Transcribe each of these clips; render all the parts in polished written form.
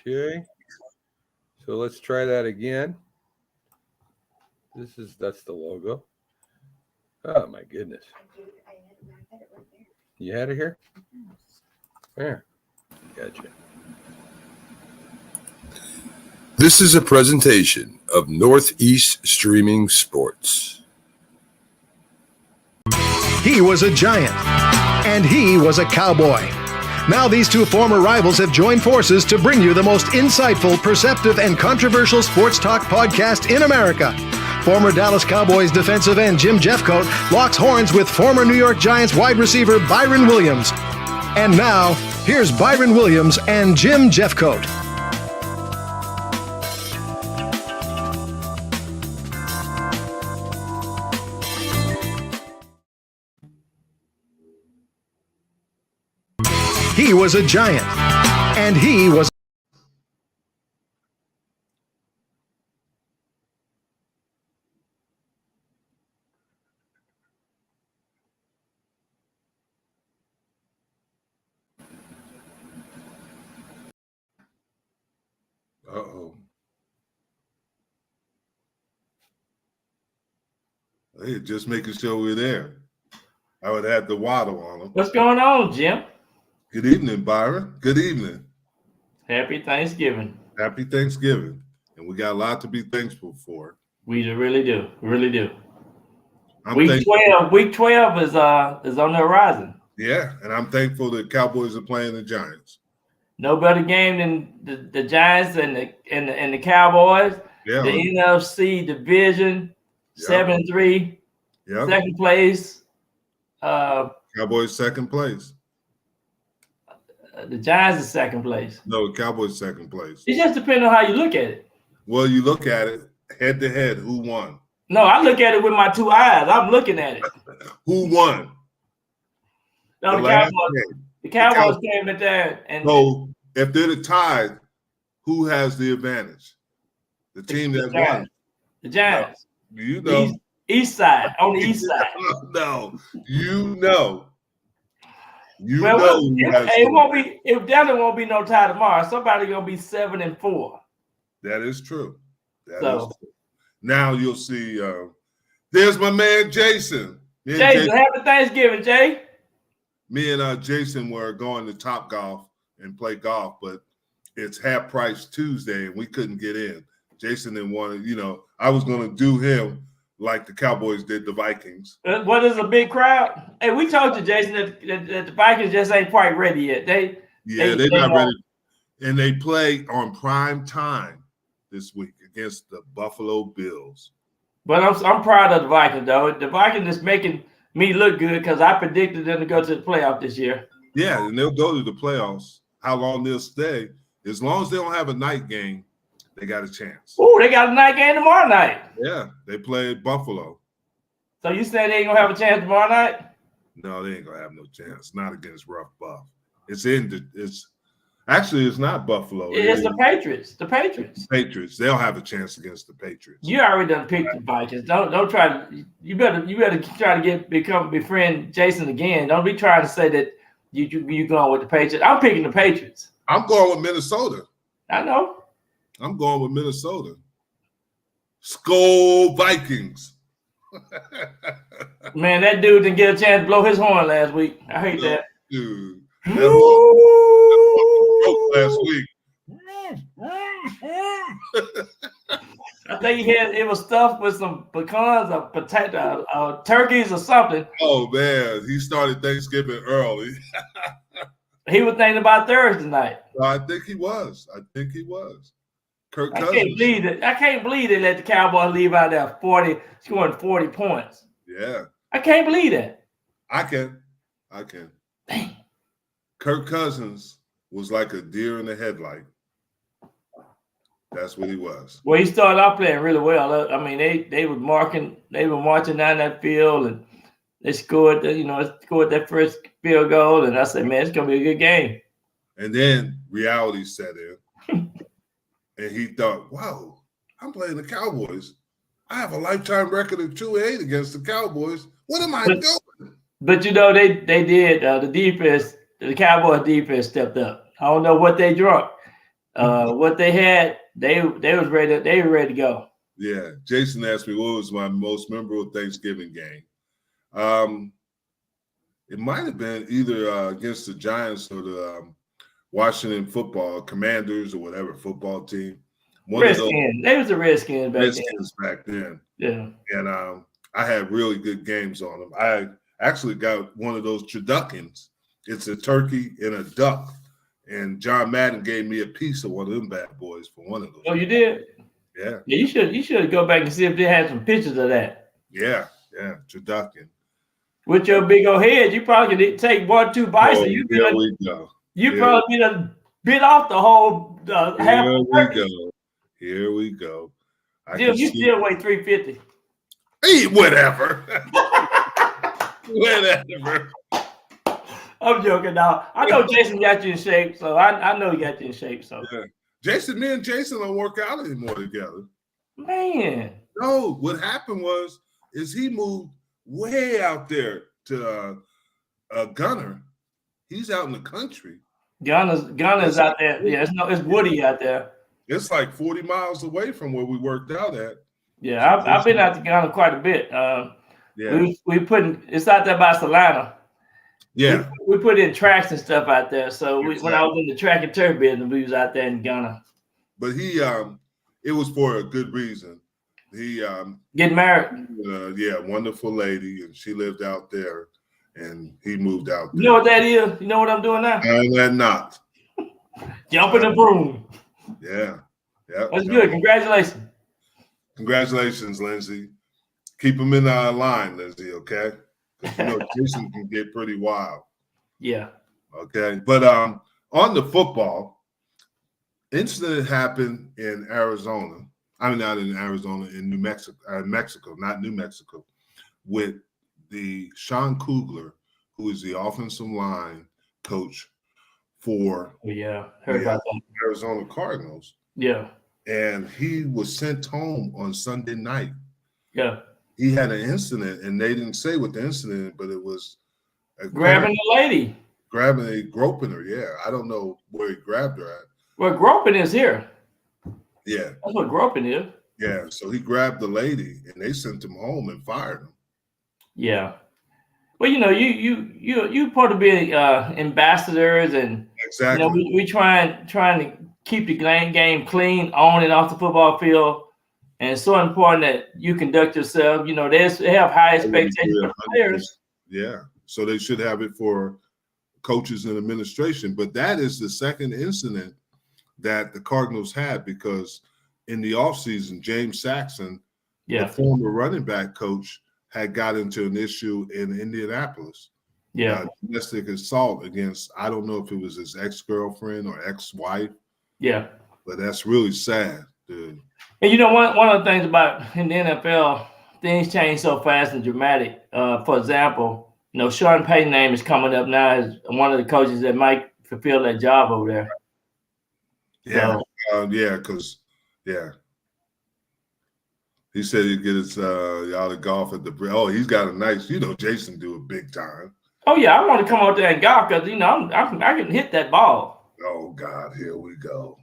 Okay. So let's try that again. That's the logo. Oh my goodness. I had it right there. You had it here? There. Gotcha. This is a presentation of Northeast Streaming Sports. He was a Giant, and he was a Cowboy. Now these two former rivals have joined forces to bring you the most insightful, perceptive, and controversial sports talk podcast in America. Former Dallas Cowboys defensive end Jim Jeffcoat locks horns with former New York Giants wide receiver Byron Williams. And now, here's Byron Williams and Jim Jeffcoat. He was a Giant, and he was... Uh-oh. Hey, just making sure we're there. I would have the waddle on them. What's going on, Jim? Good evening, Byron. Good evening. Happy Thanksgiving. Happy Thanksgiving. And we got a lot to be thankful for. We really do. We really do. Week 12 is on the horizon. Yeah, and I'm thankful that Cowboys are playing the Giants. No better game than the Giants and the Cowboys. Yeah. The NFC division, 7-3. Yeah. Second place. Cowboys second place. The Giants is second place. No, the Cowboys second place. It just depends on how you look at it. Well, you look at it head to head. Who won? No, I look at it with my two eyes. I'm looking at it. Who won? No, the Cowboys came in there. And so if they're tied, who has the advantage? The team that won. The Giants. No, you know. East side, on the east side. No, you know. It definitely won't be no tie tomorrow. Somebody gonna be 7-4. That is true. That So, is true. Now you'll see. There's my man Jason. Jason, happy Thanksgiving, Jay. Me and Jason were going to Top Golf and play golf, but it's half price Tuesday and we couldn't get in. Jason didn't want to. I was going to do him like the Cowboys did the Vikings. What is a big crowd? Hey, we told you, Jason, that the Vikings just ain't quite ready yet. They're not ready. And they play on prime time this week against the Buffalo Bills. But I'm proud of the Vikings, though. The Vikings is making me look good because I predicted them to go to the playoff this year. Yeah, and they'll go to the playoffs. How long they'll stay, as long as they don't have a night game, they got a chance. Oh, they got a night game tomorrow night. Yeah, they play Buffalo. So you saying they ain't gonna have a chance tomorrow night? No, they ain't gonna have no chance. Not against Rough Buff. It's not Buffalo. It's the Patriots. The Patriots. They'll have a chance against the Patriots. You already done picked the Vikings. Don't try to. You better try to befriend Jason again. Don't be trying to say that you going with the Patriots. I'm picking the Patriots. I'm going with Minnesota. I know. I'm going with Minnesota. Skol Vikings. Man, that dude didn't get a chance to blow his horn last week. I hate that. Dude. That broke last week. I think it was stuffed with some pecans or potato, turkeys or something. Oh man, he started Thanksgiving early. He was thinking about Thursday night. I think he was. Kirk Cousins. I can't believe they let the Cowboys leave out there scoring 40 points. Yeah. I can't believe that. I can. Dang. Kirk Cousins was like a deer in the headlight. That's what he was. Well, he started out playing really well. I mean, they were marching down that field, and they scored that first field goal, and I said, man, it's gonna be a good game. And then reality set in. And he thought, wow, I'm playing the Cowboys. I have a lifetime record of 2-8 against the Cowboys. What am I doing? But they did the defense. The Cowboys defense stepped up. I don't know what they drunk. what they had, they was ready. They were ready to go. Yeah. Jason asked me what was my most memorable Thanksgiving game. It might have been either against the Giants or the Washington football Commanders or whatever football team. Redskins. They was the Redskins back then. Yeah. And I had really good games on them. I actually got one of those turduckens. It's a turkey and a duck. And John Madden gave me a piece of one of them bad boys for one of those. Oh, you did? Yeah. Yeah, you should go back and see if they had some pictures of that. Yeah, turducken. With your big old head, you probably could take 1 or 2 bites. And Here we go. Probably be done bit off the whole half of the turkey. Here we go. Jim, you still weigh 350. Hey, whatever. Whatever. I'm joking now. I know Jason got you in shape, so I know he got you in shape. So yeah. Me and Jason don't work out anymore together. Man. No, what happened is he moved way out there to Gunner. He's out in the country. Gunner's out there. Yeah, it's woody out there. It's like 40 miles away from where we worked out at. Yeah, I've been out to Ghana quite a bit. Yeah. It's out there by Salina. Yeah. We put in tracks and stuff out there. So when I was in the track and turf business, we was out there in Ghana. But it was for a good reason. He getting married. Wonderful lady, and she lived out there, and he moved out there. You know what that is? You know what I'm doing now? I'm not. Jumping the broom. Yeah. That's good. Congratulations. Congratulations, Lindsay. Keep them in line, Lindsay, okay? Jason can get pretty wild. Yeah. Okay. But on the football, incident happened in Arizona. I mean, not in Arizona, in Mexico, not New Mexico, with the Sean Kugler, who is the offensive line coach for heard about that. Arizona Cardinals. Yeah. And he was sent home on Sunday night. Yeah. He had an incident, and they didn't say what the incident, but it was grabbing the lady. Groping her, yeah. I don't know where he grabbed her at. Well, groping is here. Yeah. That's what groping is. Yeah. So he grabbed the lady, and they sent him home and fired him. Yeah. Well, you supposed to be ambassadors, and exactly. We trying to keep the game clean on and off the football field. And it's so important that you conduct yourself. They have high expectations for players. Yeah. So they should have it for coaches and administration. But that is the second incident that the Cardinals had, because in the offseason, James Saxon, the former running back coach, had got into an issue in Indianapolis. Yeah. Domestic assault against, I don't know if it was his ex-girlfriend or ex-wife. Yeah. But that's really sad, dude. And one of the things about in the NFL, things change so fast and dramatic. For example, Sean Payton's name is coming up now as one of the coaches that might fulfill that job over there. Yeah, because he said he'd get us out of golf at the. Oh, he's got a nice. Jason do it big time. Oh yeah, I want to come out there and golf because I can hit that ball. Oh God, here we go.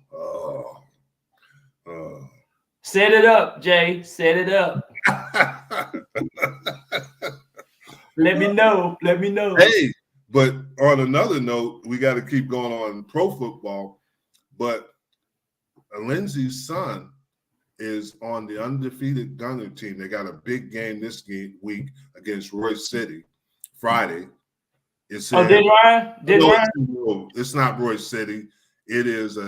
Set it up, Jay. Set it up. Let me know. Hey, but on another note, we got to keep going on pro football. But Lindsay's son is on the undefeated Gunner team. They got a big game this week against Royce City, Friday. Did Ryan? It's not Royce City. It is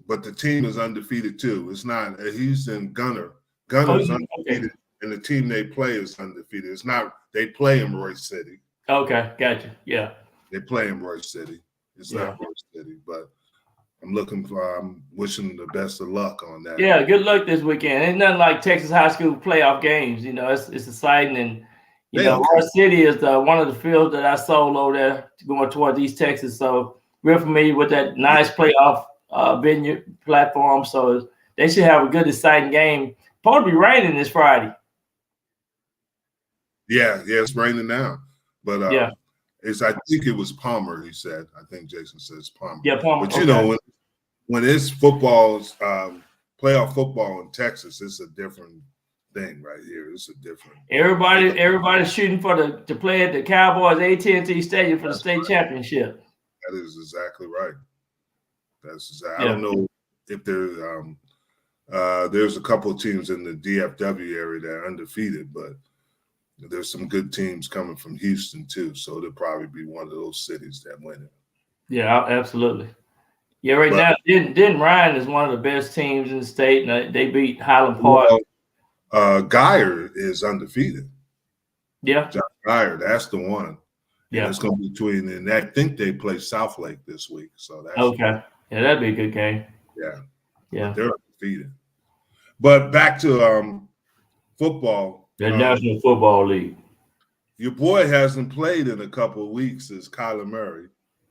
but the team is undefeated too. It's not. He's in Gunner. Gunner's undefeated, and the team they play is undefeated. It's not. They play in Royce City. Okay, gotcha. Yeah, they play in Royce City. It's not Royce City, but I'm wishing the best of luck on that. Yeah, good luck this weekend. It's nothing like Texas high school playoff games. It's exciting, and Royce City is one of the fields that I sold over there going towards East Texas. So real familiar with that nice playoff venue platform. So they should have a good, exciting game. Supposed to be raining this Friday. Yeah, it's raining now, but I think it was Palmer. He said. I think Jason says Palmer. Yeah, Palmer. But when it's football's playoff football in Texas, it's a different thing right here. It's a different. Everybody's shooting to play at the Cowboys AT&T Stadium for the state championship. That is exactly right. Yeah. I don't know if there's a couple of teams in the DFW area that are undefeated, but there's some good teams coming from Houston too. So they'll probably be one of those cities that win it. Yeah, absolutely. Yeah, now, Denton Ryan is one of the best teams in the state, and they beat Highland Park. Geyer is undefeated. Yeah. John Geyer, that's the one. Yeah. And it's going to be and I think they play South Lake this week. So that's okay. Yeah, that'd be a good game. Yeah. Yeah. They're undefeated. But back to football. The National Football League. Your boy hasn't played in a couple of weeks is Kyler Murray.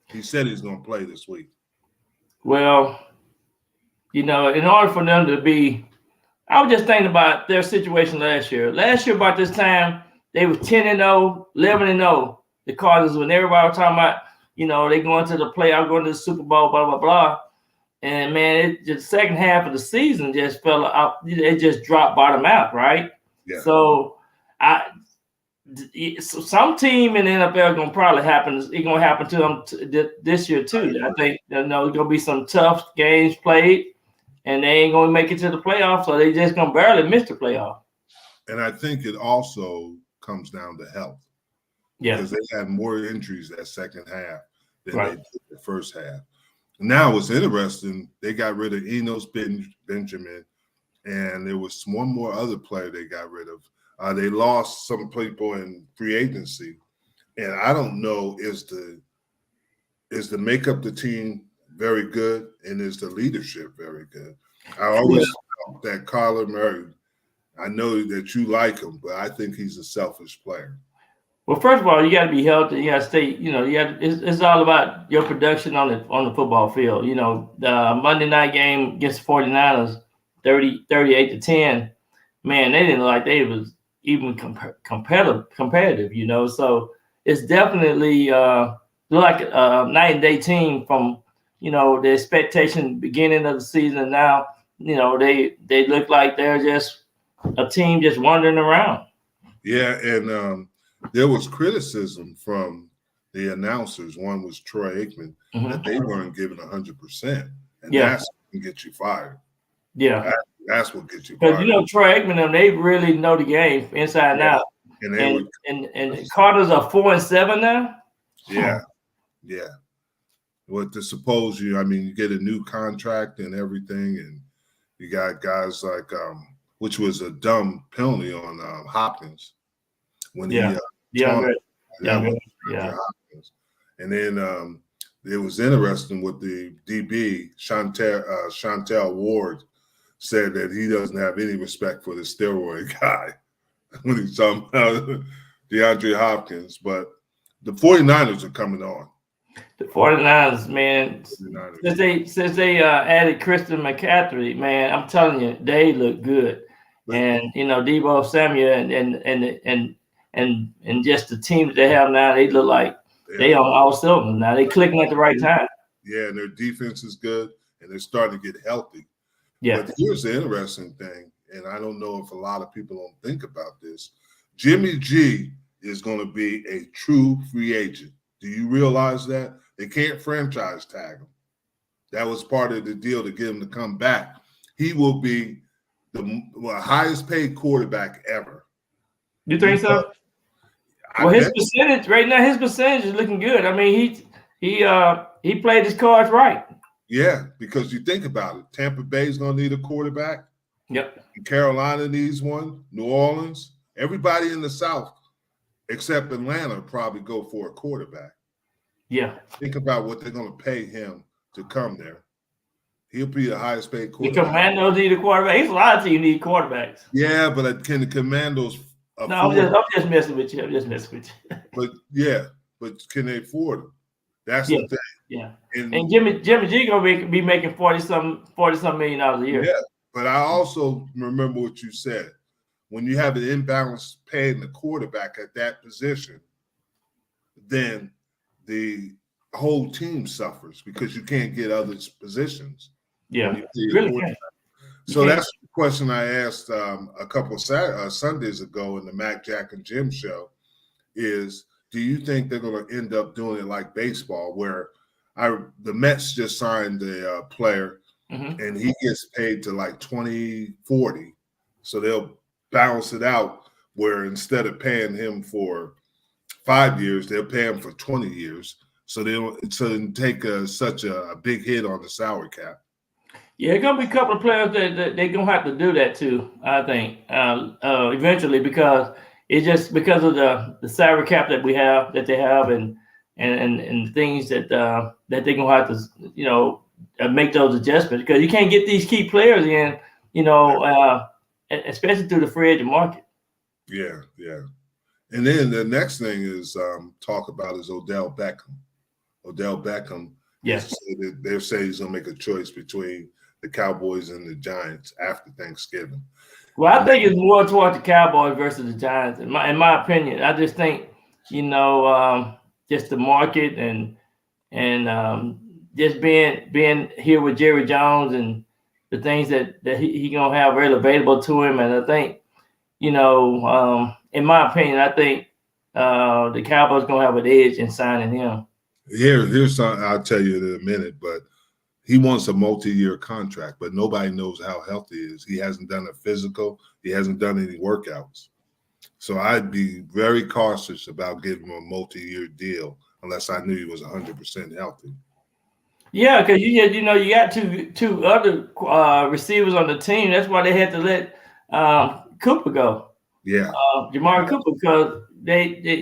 He said he's going to play this week. Well, in order for them to be – I was just thinking about their situation last year. Last year about this time, they were 10-0, 11-0. The Cardinals, when everybody was talking about, they going to the playoff, going to the Super Bowl, blah, blah, blah. And, man, the second half of the season just fell out. It just dropped bottom out, right? Yeah. So, some team in the NFL is going to probably happen. It's going to happen to them this year, too. I think, there's going to be some tough games played. And they ain't going to make it to the playoffs, so they just going to barely miss the playoff. And I think it also comes down to health. Yeah. Because they had more injuries that second half than they did the first half. Now what's interesting, they got rid of Enos Benjamin, and there was one more other player they got rid of. They lost some people in free agency. And I don't know, is the makeup the team very good, and is the leadership very good? I always felt that Kyler Murray, I know that you like him, but I think he's a selfish player. Well, first of all, you got to be healthy. You got to stay. It's all about your production on the football field. The Monday night game against the 49ers, 38-10. Man, they didn't look like they was even competitive. So it's definitely like a night and day team from. The expectation beginning of the season, and now, they look like they're just a team just wandering around. Yeah, and there was criticism from the announcers. One was Troy Aikman, that they weren't giving 100%, and that's what can get you fired. Yeah, that's what gets you fired. Because Troy Aikman, they really know the game inside and out. And Carter's are 4-7 now. Yeah, yeah. What to suppose you get a new contract and everything, and you got guys like which was a dumb penalty on Hopkins when Hopkins. And then it was interesting what the DB Chantel Ward said, that he doesn't have any respect for the steroid guy when he's talking about DeAndre Hopkins. But the 49ers are coming on. The 49ers, man, since they added Christian McCaffrey, man, I'm telling you, they look good. And Deebo Samuel and just the team that they have now, they look like they on all cylinders now. They clicking at the right time. Yeah, and their defense is good, and they're starting to get healthy. Yeah. But here's the interesting thing, and I don't know if a lot of people don't think about this. Jimmy G is going to be a true free agent. Do you realize that? They can't franchise tag him. That was part of the deal to get him to come back. He will be the highest paid quarterback ever. You think so? Well, his percentage right now, his percentage is looking good. I mean, he played his cards right. Yeah, because you think about it, Tampa Bay is going to need a quarterback. Yep. Carolina needs one. New Orleans, everybody in the South except Atlanta probably go for a quarterback. Yeah. Think about what they're going to pay him to come there. He'll be the highest paid quarterback. The Commandos need a quarterback. There's a lot of teams need quarterbacks. Yeah, but can the Commandos afford? No, I'm just messing with you. But can they afford them? That's the thing. Yeah. And Jimmy G gonna be making $40-some million a year. Yeah, but I also remember what you said. When you have an imbalance paying the quarterback at that position, then the whole team suffers because you can't get other positions. Yeah, when you pay your really quarterback. can. So that's the question I asked a couple of Sundays ago in the Mac, Jack, and Jim show is, do you think they're going to end up doing it like baseball where the Mets just signed a player and he gets paid to like 20-40. So they'll balance it out where instead of paying him for 5 years, they'll pay him for 20 years. So they don't take such a big hit on the salary cap. Yeah, it's gonna be a couple of players that they're gonna have to do that too. I think eventually, because it's just because of the salary cap that they have, and things that they're gonna have to make those adjustments, because you can't get these key players in, especially through the free agent market. Yeah. And then the next thing is talk about is Odell Beckham. Odell Beckham. Yes. They're saying he's gonna make a choice between the Cowboys and the Giants after Thanksgiving. Well, I think it's more towards the Cowboys versus the Giants. In my opinion, I just think, just the market and just being here with Jerry Jones and the things that he gonna have really available to him. And I think, in my opinion, I think the Cowboys gonna have an edge in signing him. Here's something I'll tell you in a minute, but he wants a multi-year contract, but nobody knows how healthy he is. He hasn't done a physical. He hasn't done any workouts. So I'd be very cautious about giving him a multi-year deal unless I knew he was 100% healthy. Yeah, because you got two other receivers on the team. That's why they had to let Cooper go. Yeah, Jamari Cooper, because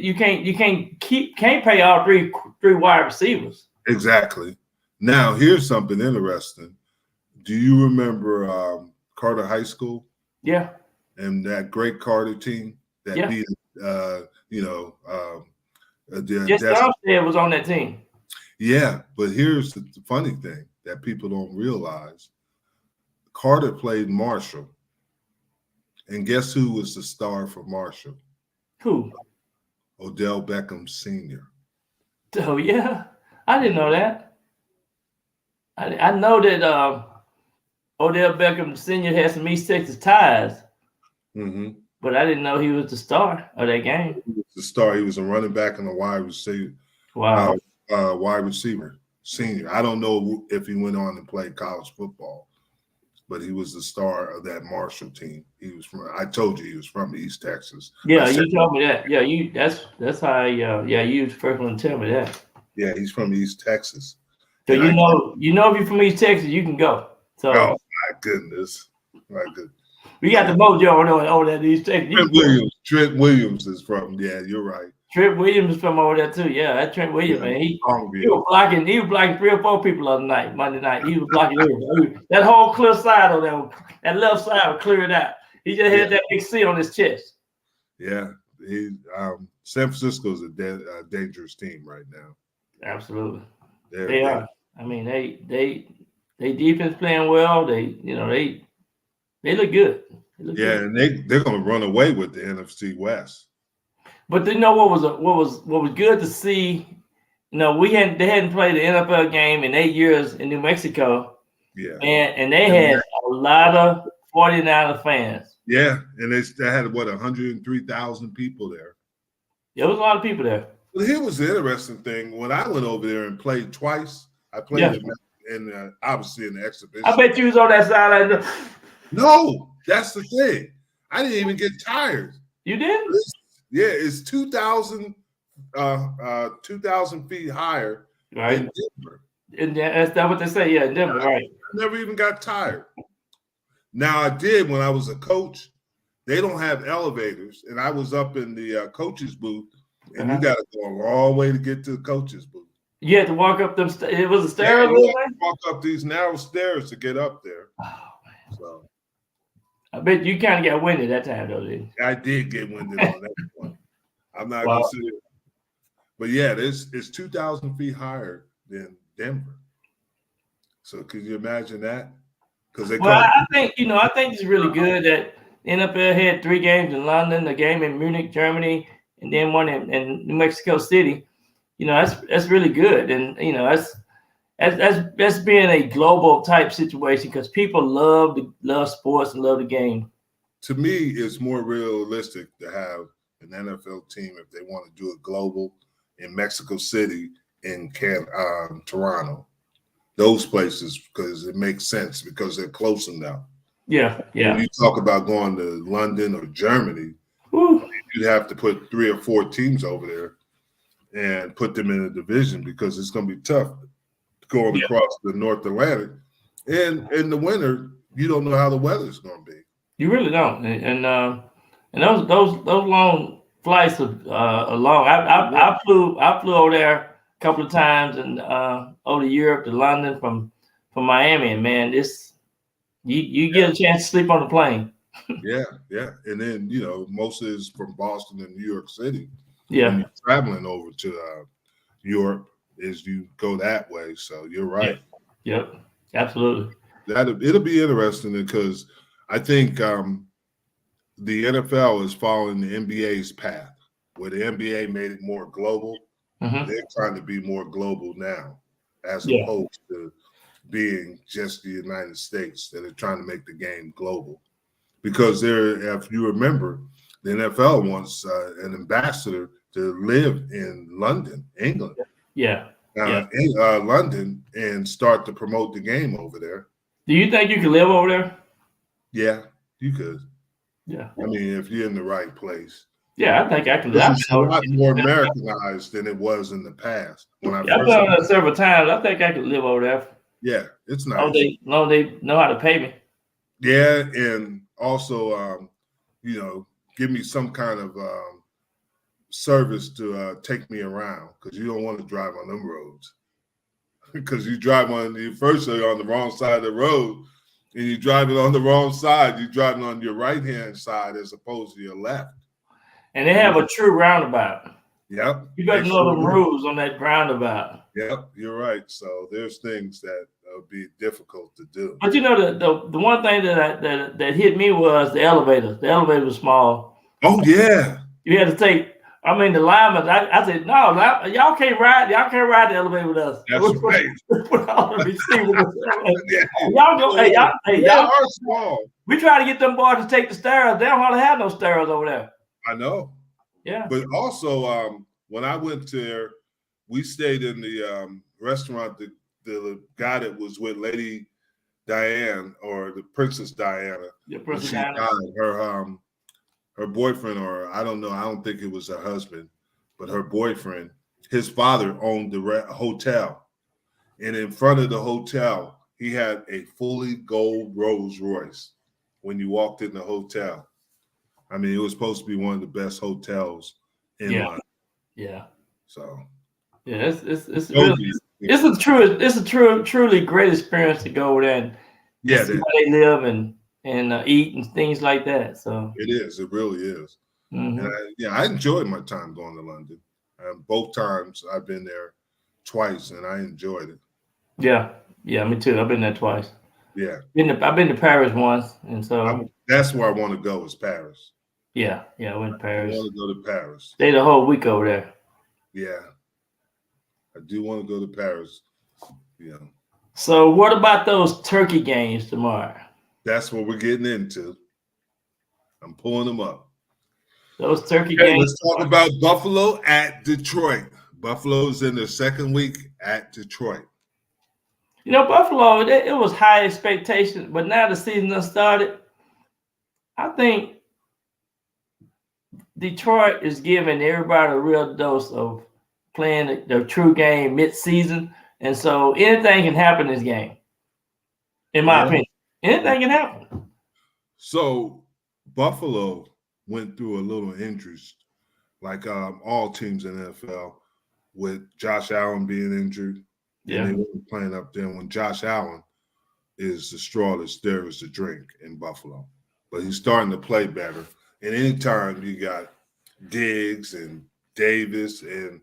you can't pay all three wide receivers. exactly. Now, here's something interesting. Do you remember Carter High School? Yeah. And that great Carter team that beat, Just Armstead was on that team. Yeah, but here's the funny thing that people don't realize. Carter played Marshall. And guess who was the star for Marshall? Who? Odell Beckham Sr. Oh, yeah? I didn't know that. I know that Odell Beckham Sr. had some East Texas ties, but I didn't know he was the star of that game. He was the star. He was a running back and a wide receiver. Wow. Wide receiver, senior. I don't know if he went on to play college football, but he was the star of that Marshall team. I told you he was from East Texas. Yeah, you told me that. Yeah, that's how. You was the first one to tell me that. Yeah, he's from East Texas. So if you're from East Texas, you can go. So. Oh my goodness, We got the mojo over there in East Texas. Trent Williams is from. Yeah, you're right. Trent Williams is from over there too. Yeah, that Trent Williams, man. He was blocking 3 or 4 people the other night, Monday night. He was blocking everybody. That whole clear side of that left side was cleared out. He just had that big C on his chest. Yeah, San Francisco's a dangerous team right now. Absolutely, they are. I mean, they defense playing well. They look good. And they're going to run away with the NFC West. But you know what was good to see? They hadn't played an NFL game in 8 years in New Mexico. Yeah, and they had a lot of 49er fans. Yeah, and they had 103,000 people there. There was a lot of people there. Well, here was the interesting thing. When I went over there and played twice, I played obviously in the exhibition. I bet you was on that side. No, that's the thing. I didn't even get tired. You didn't? Yeah, it's 2,000 feet higher in Denver. And that's what they say. Yeah, in Denver, right. I never even got tired. Now, I did when I was a coach. They don't have elevators, and I was up in the coach's booth, and you got to go a long way to get to the coach's booth. You had to walk up them. It was a stairs. Walk up these narrow stairs to get up there. Oh man! So I bet you kind of got winded that time, though, didn't you? I did get winded on that one. I'm not gonna say it, but yeah, it's 2,000 feet higher than Denver. So could you imagine that? Because I think it's really good that NFL had 3 games in London, a game in Munich, Germany, and then one in New Mexico City. That's really good, and that's that's being a global type situation because people love sports and love the game. To me, it's more realistic to have an NFL team if they want to do it global in Mexico City, in Toronto, those places, because it makes sense because they're close enough. Yeah. When you talk about going to London or Germany, you'd have to put 3 or 4 teams over there and put them in a division because it's going to be tough going across the North Atlantic. And in the winter, you don't know how the weather's going to be. You really don't. And those long flights are long. I flew over there a couple of times and over to Europe to London from Miami, and man, you get a chance to sleep on the plane. Yeah. And then, most of it's from Boston and New York City. Yeah. When you're traveling over to Europe, is you go that way. So you're right. Yep. Absolutely. It'll be interesting because I think the NFL is following the NBA's path, where the NBA made it more global. Mm-hmm. They're trying to be more global now, as opposed to being just the United States. That are trying to make the game global. Because if you remember, the NFL wants an ambassador to live in London, England. London, and start to promote the game over there. Do you think you can live over there? Yeah, you could. Yeah. I mean, if you're in the right place. Yeah, I think I can. It's a lot more Americanized than it was in the past. I've done that several times. I think I could live over there. Yeah, it's nice. They know how to pay me. Yeah, and also, give me some kind of service to take me around, because you don't want to drive on them roads. Because you drive on the wrong side of the road, and you drive it on the wrong side. You're driving on your right-hand side as opposed to your left. And they have a true roundabout. Yep. You got to know the rules on that roundabout. Yep, you're right. So there's things that would be difficult to do. But the one thing that hit me was the elevator. The elevator was small. Oh yeah. You had to take. I mean, the linemen. I said, no, y'all can't ride. Y'all can't ride the elevator with us. That's right. Y'all go. Y'all are small. We try to get them boys to take the stairs. They don't hardly have no stairs over there. I know. Yeah. But also, when I went there, we stayed in the restaurant. The guy that was with Lady Diane, or the Princess Diana. Yeah, Princess Diana. Diana. Her boyfriend, or I don't know, I don't think it was her husband, but her boyfriend, his father owned the hotel. And in front of the hotel, he had a fully gold Rolls Royce when you walked in the hotel. I mean, it was supposed to be one of the best hotels in London. Yeah. So. Yeah, it's a truly great experience to go over there and see how they live and eat and things like that. So it is. It really is. Mm-hmm. And I enjoyed my time going to London. Both times I've been there twice, and I enjoyed it. Yeah, me too. I've been there twice. Yeah, I've been to Paris once, and so that's where I want to go. Is Paris. Yeah, I went to Paris. I want to go to Paris. Stayed a whole week over there. Yeah, I do want to go to Paris. Yeah. So what about those turkey games tomorrow? That's what we're getting into. I'm pulling them up. Those turkey games. Let's talk about Buffalo at Detroit. Buffalo's in their second week at Detroit. Buffalo, it was high expectations, but now the season has started. I think Detroit is giving everybody a real dose of playing the true game mid-season. And so anything can happen in this game, in my opinion. Anything can happen. So Buffalo went through a little injuries, like all teams in the NFL, with Josh Allen being injured. Yeah. And they weren't playing up there when Josh Allen is the straw that stirs the drink in Buffalo. But he's starting to play better. And anytime you got Diggs and Davis and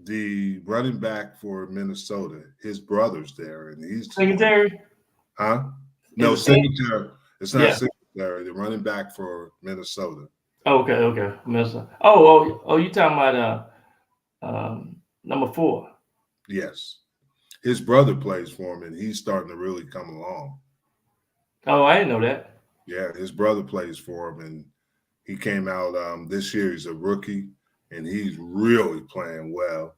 the running back for Minnesota, his brother's there, and he's Singletary. Huh? No, Singletary. It's not Singletary. The running back for Minnesota. Okay. Minnesota. Oh, you talking about number 4? Yes. His brother plays for him, and he's starting to really come along. Oh, I didn't know that. Yeah, his brother plays for him, and he came out this year. He's a rookie, and he's really playing well.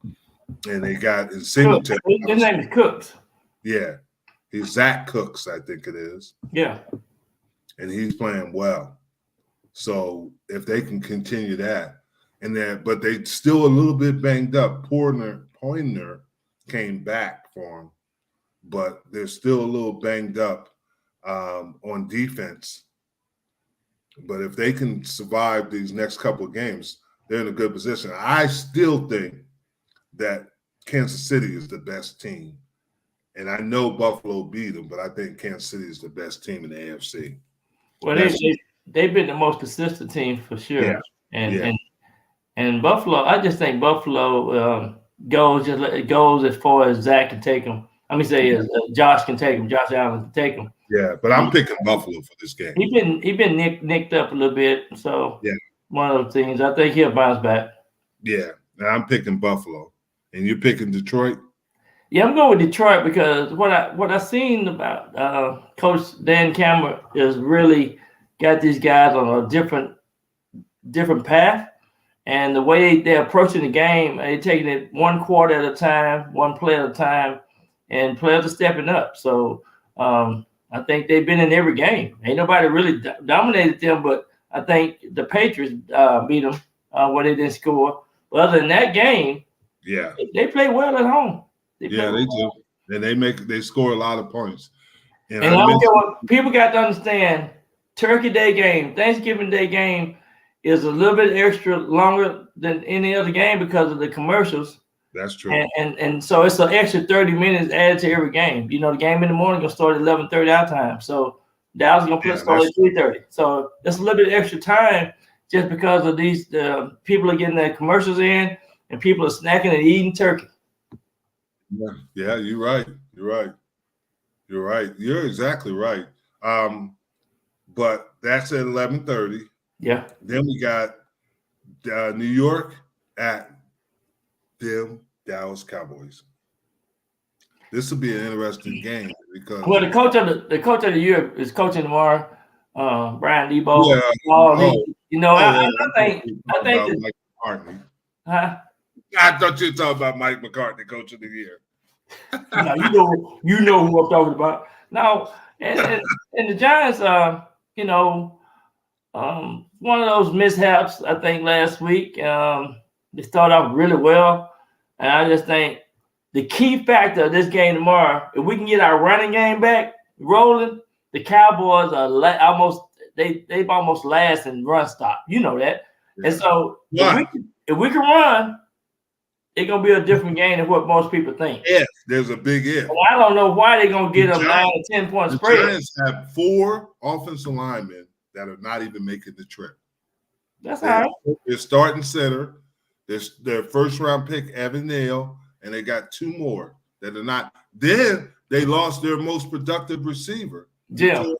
And they got in Singletary. His name is Cooks. Yeah. He's Zach Cooks, I think it is. Yeah. And he's playing well. So if they can continue that, but they still a little bit banged up. Pointer came back for him, but they're still a little banged up on defense. But if they can survive these next couple of games, they're in a good position. I still think that Kansas City is the best team. And I know Buffalo beat them, but I think Kansas City is the best team in the AFC. Well, they've been the most consistent team for sure. Yeah. And Buffalo, I just think Buffalo goes as far as Zach can take them. I mean, Josh can take them. Josh Allen can take them. Yeah, but I'm picking Buffalo for this game. He been nicked up a little bit, so yeah, one of those things. I think he'll bounce back. Yeah, and I'm picking Buffalo, and you're picking Detroit. Yeah, I'm going with Detroit because what I seen about Coach Dan Cameron is really got these guys on a different path, and the way they're approaching the game, they're taking it one quarter at a time, one play at a time, and players are stepping up. So I think they've been in every game. Ain't nobody really dominated them, but I think the Patriots beat them where they didn't score. But other than that game, yeah, they play well at home. They do, and they score a lot of points. And I don't care what people got to understand. Turkey Day game, Thanksgiving Day game is a little bit extra longer than any other game because of the commercials. That's true. And so it's an extra 30 minutes added to every game. You know, the game in the morning gonna start at 11:30 our time. So Dallas gonna start at 3:30. So it's a little bit extra time just because of these people are getting their commercials in and people are snacking and eating turkey. Yeah, you're right. You're exactly right. But that's at 11:30. Yeah. Then we got New York at them Dallas Cowboys. This will be an interesting game because the coach of the year is coaching tomorrow, Brian Debo. Yeah. I think Mike McCartney. Huh? I thought you were talking about Mike McCartney, coach of the year. No, you know who I'm talking about. Now, and the Giants, one of those mishaps, I think, last week. They started off really well. And I just think the key factor of this game tomorrow, if we can get our running game back rolling, the Cowboys are they've almost last in run stop. You know that. Yeah. And so if we can run, it's going to be a different game than what most people think. Yes, there's a big if. Well, I don't know why they're going to get a 9 or 10 point spread. The Giants have 4 offensive linemen that are not even making the trip. That's all right. They're starting center. Their first-round pick, Evan Neal, and they got 2 more that are not. Then they lost their most productive receiver. Jim,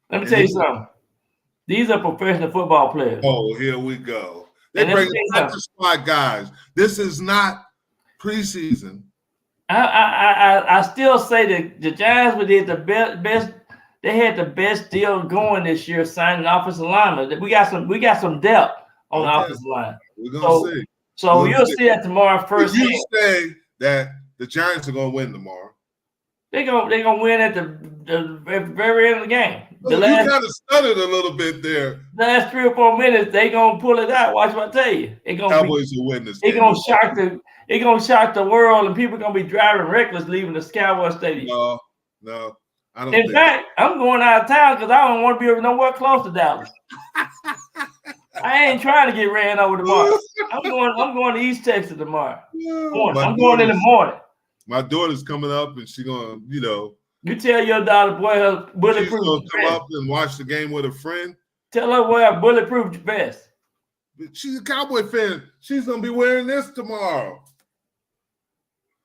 let me tell you something. These are professional football players. Oh, here we go. They bring not the squad guys. This is not preseason. I still say that the Giants did the best. They had the best deal going this year, signing offensive linemen. We got some depth on the offensive line. We're gonna see. So you'll see that tomorrow first. You say that the Giants are gonna win tomorrow. They're gonna win at the very end of the game. You kind of stuttered a little bit there. The last 3 or 4 minutes, they gonna pull it out. Watch what I tell you. Cowboys will win this. It's gonna shock the world, and people gonna be driving reckless leaving the Cowboy Stadium. No, I don't. In fact, I'm going out of town because I don't want to be nowhere close to Dallas. I ain't trying to get ran over tomorrow. I'm going to East Texas tomorrow. I'm going in the morning. My daughter's coming up, and she's gonna, You tell your daughter, boy, her bulletproof. She's gonna come up and watch the game with a friend. Tell her wear a bulletproof vest. She's a Cowboy fan. She's gonna be wearing this tomorrow.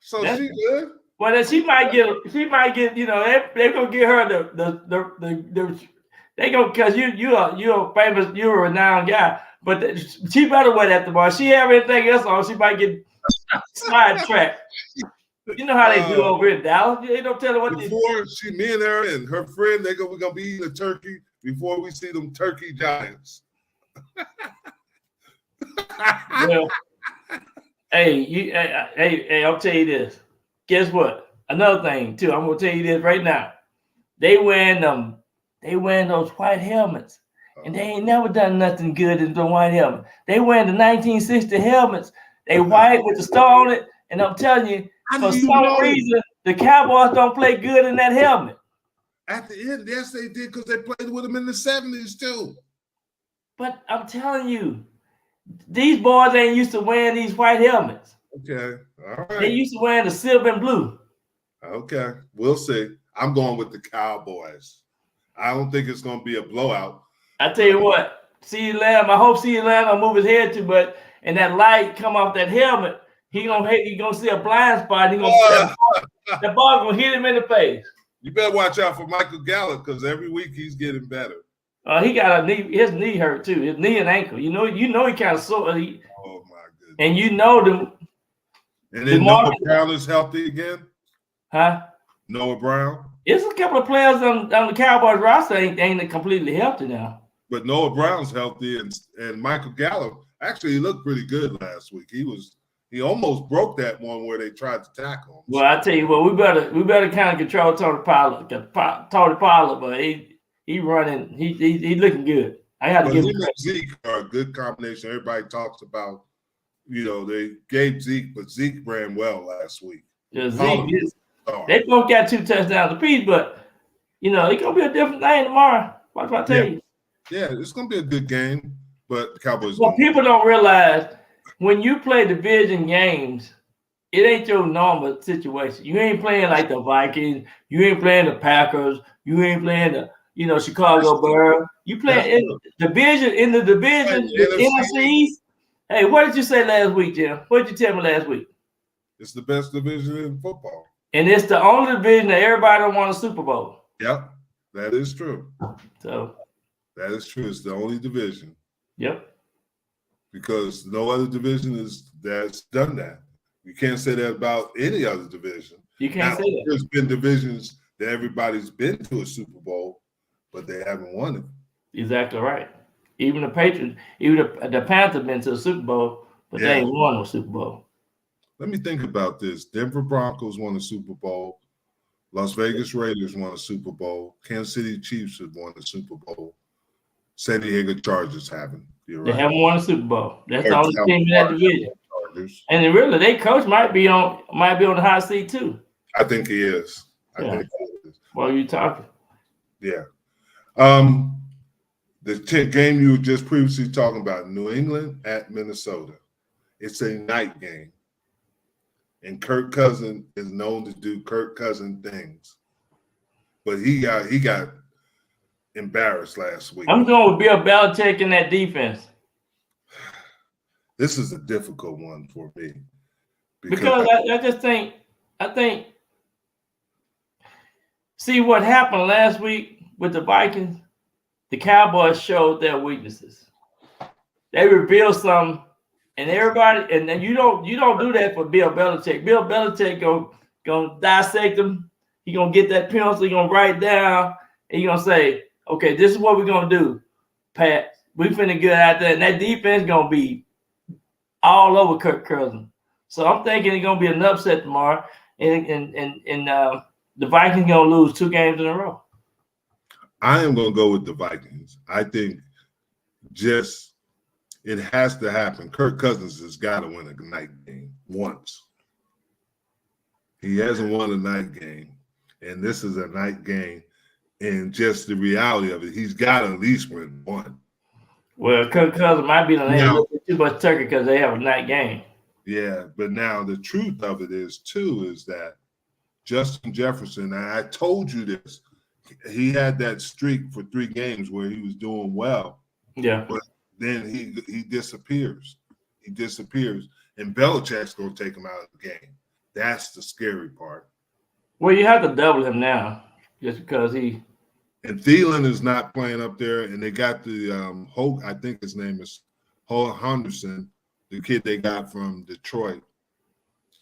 So she good. Well, she might get. They're gonna get her the. They go because you're a renowned guy, but she better wear that tomorrow. She have anything else on, she might get sidetracked. You know how they do over in Dallas. They don't tell her what before me and her and her friend, we're gonna be eating a turkey before we see them turkey giants. Well, hey, I'll tell you this. Guess what? Another thing too. I'm gonna tell you this right now. They wearing those white helmets, and they ain't never done nothing good in the white helmet. They wearing the 1960 helmets. They white with the star on it, and I'm telling you, for some reason, the Cowboys don't play good in that helmet. At the end, yes, they did because they played with them in the 70s too. But I'm telling you, these boys ain't used to wearing these white helmets. Okay, all right. They used to wearing the silver and blue. Okay, we'll see. I'm going with the Cowboys. I don't think it's going to be a blowout. I tell you what, CeeDee Lamb. I hope CeeDee Lamb don't move his head too much, and that light come off that helmet. He gonna see a blind spot. He gonna the ball gonna hit him in the face. You better watch out for Michael Gallup because every week he's getting better. He got a knee. His knee hurt too. His knee and ankle. You know he kind of sore. Oh my goodness! And you know them. And then Noah Brown is healthy again. Huh? Noah Brown. It's a couple of players on the Cowboys roster ain't completely healthy now. But Noah Brown's healthy, and Michael Gallup actually looked pretty good last week. He almost broke that one where they tried to tackle him. Well, I tell you what, we better kind of control Tony Pollard. Tony Pollard, but he running, he looking good. I got to give him Zeke are a good combination. Everybody talks about, they gave Zeke, but Zeke ran well last week. Yeah, Zeke they both got 2 touchdowns apiece, but it's gonna be a different thing tomorrow. What I tell you? Yeah, it's gonna be a good game, but the Cowboys. Well, people don't realize when you play division games, it ain't your normal situation. You ain't playing like the Vikings. You ain't playing the Packers. You ain't playing the Chicago Bears. You playing in the division, the NFC East. Hey, what did you say last week, Jim? What did you tell me last week? It's the best division in football. And it's the only division that everybody don't want a Super Bowl. Yep, that is true. So that is true. It's the only division. Yep. Because no other division that's done that. You can't say that about any other division. You can't say that. There's been divisions that everybody's been to a Super Bowl, but they haven't won it. Exactly right. Even the Patriots, even the Panthers been to a Super Bowl, but they ain't won a Super Bowl. Let me think about this. Denver Broncos won a Super Bowl. Las Vegas Raiders won a Super Bowl. Kansas City Chiefs have won a Super Bowl. San Diego Chargers haven't. You're right. They haven't won a Super Bowl. That's the only team in that division. Chargers. And really, their coach might be on the hot seat too. I think he is. I think he is. What are you talking? Yeah. The game you were just previously talking about, New England at Minnesota. It's a night game. And Kirk Cousins is known to do Kirk Cousins things. But he got embarrassed last week. I'm going with Bill Belichick in that defense. This is a difficult one for me. Because I think see what happened last week with the Vikings, the Cowboys showed their weaknesses. They revealed some. And everybody, and then you don't do that for Bill Belichick. Bill Belichick gonna dissect them. He gonna get that pencil. He gonna write down. And he gonna say, "Okay, this is what we're gonna do, Pat. We finna get out there, and that defense gonna be all over Kirk Cousins." So I'm thinking it's gonna be an upset tomorrow, and the Vikings gonna lose 2 games in a row. I am gonna go with the Vikings. I think it has to happen. Kirk Cousins has got to win a night game once. He hasn't won a night game, and this is a night game. And just the reality of it, he's got to at least win one. Well, Kirk Cousins might be a little bit too much turkey because they have a night game. Yeah, but now the truth of it is that Justin Jefferson, and I told you this, he had that streak for 3 games where he was doing well. Yeah. But then he disappears. He disappears. And Belichick's going to take him out of the game. That's the scary part. Well, you have to double him now just because he – And Thielen is not playing up there. And they got the I think his name is Henderson, the kid they got from Detroit.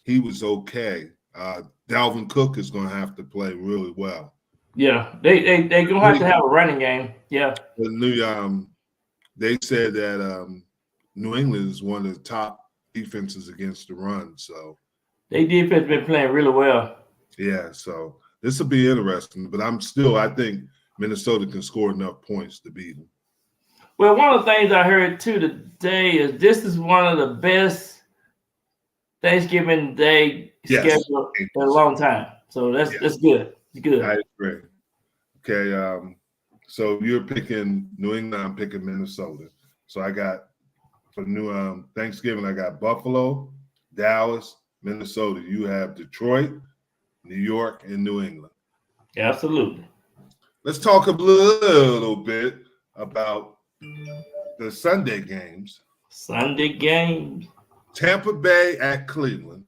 He was okay. Dalvin Cook is going to have to play really well. Yeah, they gonna have to have a running game. Yeah. They said that New England is one of the top defenses against the run. So they defense been playing really well. Yeah, so this will be interesting. But I think Minnesota can score enough points to beat them. Well, one of the things I heard too today is this is one of the best Thanksgiving Day schedule in a long time. So that's good. It's good. I agree. Okay, so you're picking New England. I'm picking Minnesota. So I got for New Thanksgiving. I got Buffalo, Dallas, Minnesota. You have Detroit, New York, and New England. Absolutely. Let's talk a little bit about the Sunday games. Sunday games. Tampa Bay at Cleveland.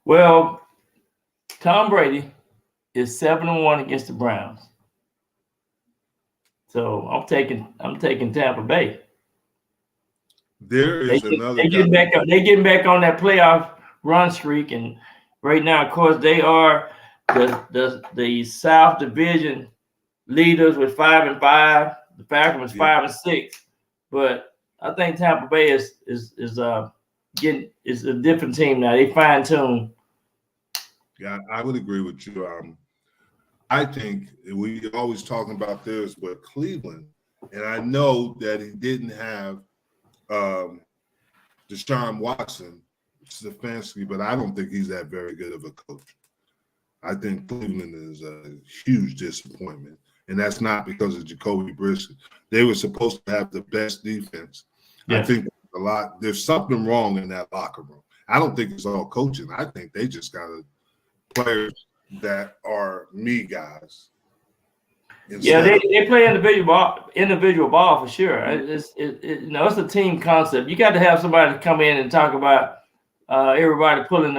Well, Tom Brady is 7-1 against the Browns. So I'm taking Tampa Bay. There is another. They getting back on that playoff run streak, and right now, of course, they are the South Division leaders with 5-5. The Falcons 5-6, but I think Tampa Bay is a different team now. They fine tuned. Yeah, I would agree with you. I think we always talking about this, but Cleveland, and I know that he didn't have Deshaun Watson, Stefanski, but I don't think he's that very good of a coach. I think Cleveland is a huge disappointment. And that's not because of Jacoby Brissett. They were supposed to have the best defense. Yeah. I think there's something wrong in that locker room. I don't think it's all coaching. I think they just got players that are me guys. Yeah, they play individual ball for sure. It's a team concept. You got to have somebody to come in and talk about everybody pulling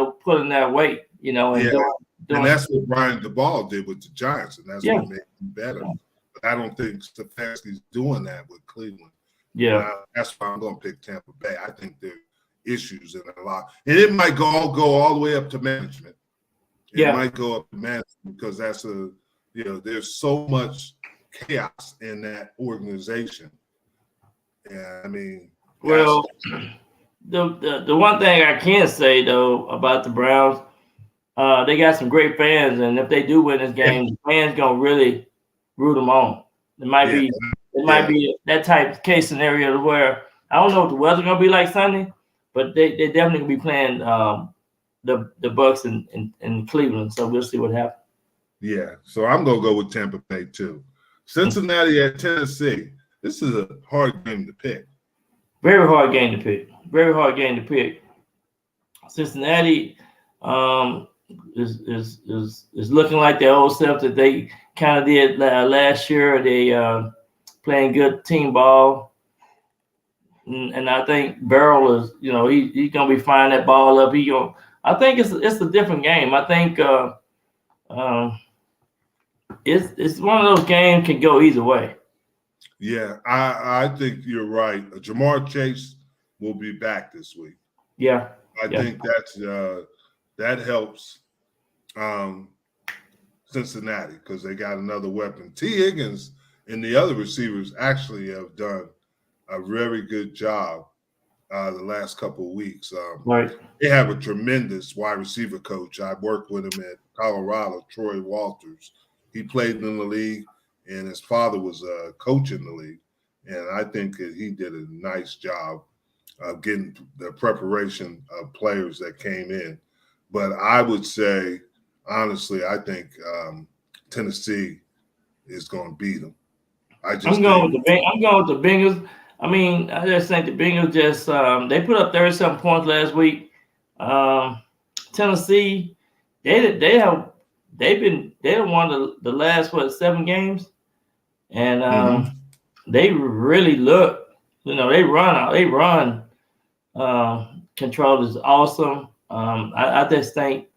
that weight, and that's what Brian DeBall did with the Giants, and that's what made him better. But I don't think Stefanski's doing that with Cleveland. Yeah, that's why I'm going to pick Tampa Bay. I think there are issues in a lot, and it might go all the way up to management. It might go up to management because there's so much chaos in that organization. Yeah, I mean, well, the one thing I can say though about the Browns. They got some great fans, and if they do win this game, the fans gonna really root them on. It might be that type of case scenario where I don't know what the weather's gonna be like Sunday, but they definitely gonna be playing the Bucks in Cleveland. So we'll see what happens. Yeah, so I'm gonna go with Tampa Bay too. Cincinnati at Tennessee. This is a hard game to pick. Very hard game to pick. Very hard game to pick. Cincinnati. Is looking like the old self that they kind of did last year. They playing good team ball, and I think Burrow is he's gonna be firing that ball up. I think it's a different game. I think it's one of those games can go either way. Yeah, I think you're right. Jamar Chase will be back this week. Yeah, I think that helps Cincinnati because they got another weapon. T. Higgins and the other receivers actually have done a very good job the last couple of weeks. Right. They have a tremendous wide receiver coach. I worked with him at Colorado, Troy Walters. He played in the league, and his father was a coach in the league. And I think that he did a nice job of getting the preparation of players that came in. But I would say, honestly, I think Tennessee is going to beat them. I'm going with the Bengals. I mean, I just think the Bengals they put up 30-something points last week. Tennessee, they won the last 7 games, and they really look. They run. Control is awesome. I just think